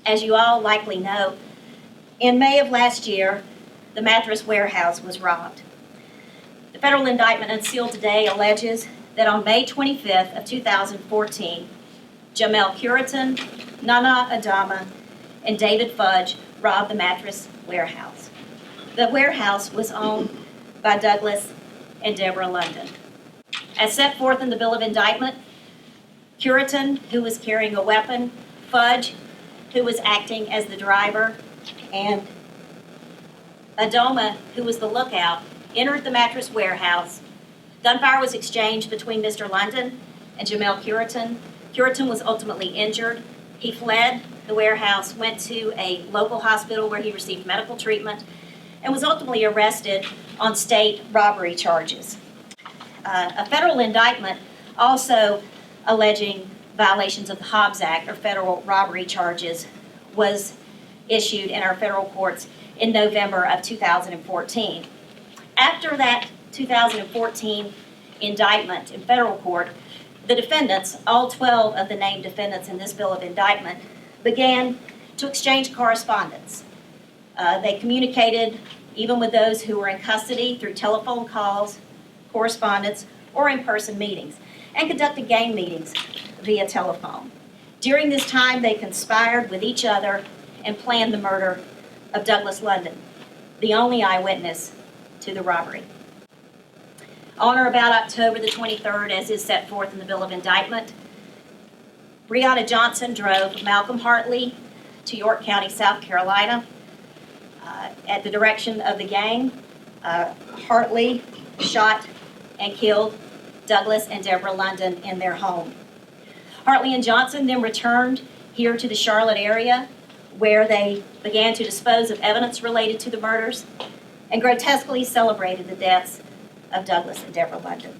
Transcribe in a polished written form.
As you all likely know, in May of last year, the mattress warehouse was robbed. The federal indictment unsealed today alleges that on May 25th of 2014, Jamel Curitan, Nana Adama, and David Fudge robbed the mattress warehouse. The warehouse was owned by Douglas and Deborah London. As set forth in the bill of indictment, Curitan, who was carrying a weapon, Fudge, who was acting as the driver, and Adama, who was the lookout, entered the mattress warehouse. Gunfire was exchanged between Mr. London and Jamel Curitan. Curitan was ultimately injured. He fled the warehouse, went to a local hospital where he received medical treatment, and was ultimately arrested on state robbery charges. A federal indictment also alleging violations of the Hobbs Act or federal robbery charges was issued in our federal courts in November of 2014. After that 2014 indictment in federal court, the defendants, all 12 of the named defendants in this bill of indictment, began to exchange correspondence. They communicated even with those who were in custody through telephone calls, correspondence, or in-person meetings, and conducted gang meetings via telephone. During this time, they conspired with each other and planned the murder of Douglas London, the only eyewitness to the robbery. On or about October the 23rd, as is set forth in the bill of indictment, Breonna Johnson drove Malcolm Hartley to York County, South Carolina. At the direction of the gang, Hartley shot and killed Douglas and Deborah London in their home. Hartley and Johnson then returned here to the Charlotte area, where they began to dispose of evidence related to the murders and grotesquely celebrated the deaths of Douglas and Deborah London.